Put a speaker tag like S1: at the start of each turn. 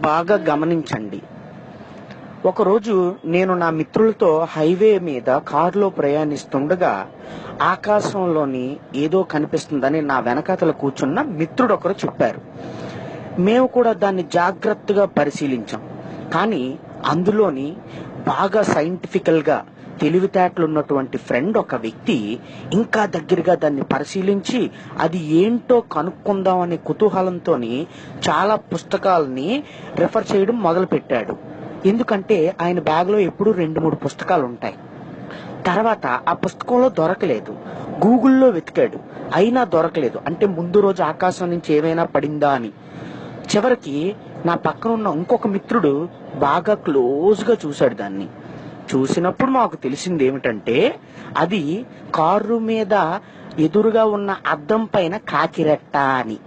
S1: బాగా గమనించండి. ఒకరోజు నేను నా మిత్రులతో హైవే మీద కారులో ప్రయాణిస్తుండగా ఆకాశంలోని ఏదో కనిపిస్తుందని నా వెనకాతల కూర్చున్న మిత్రుడు ఒకరు చెప్పారు. మేము కూడా దాన్ని జాగ్రత్తగా పరిశీలించాం. కానీ అందులోని బాగా సైంటిఫికల్ గా తెలివితేటలున్నటువంటి ఫ్రెండ్ ఒక వ్యక్తి ఇంకా దగ్గరగా దాన్ని పరిశీలించి అది ఏంటో కనుక్కుందాం అనే కుతూహలంతో చాలా పుస్తకాలని రిఫర్ చేయడం మొదలు పెట్టాడు. ఎందుకంటే ఆయన బ్యాగ్ లో ఎప్పుడు 2-3 పుస్తకాలు ఉంటాయి. తర్వాత ఆ పుస్తకంలో దొరకలేదు. గూగుల్లో వెతికాడు, అయినా దొరకలేదు. అంటే ముందు రోజు ఆకాశం నుంచి ఏమైనా పడిందా అని. చివరికి నా పక్కన ఉన్న ఇంకొక మిత్రుడు బాగా క్లోజ్ గా చూశాడు దాన్ని. చూసినప్పుడు మాకు తెలిసింది ఏమిటంటే అది కారు మీద ఎదురుగా ఉన్న అద్దం పైన కాకిరెట్ట అని.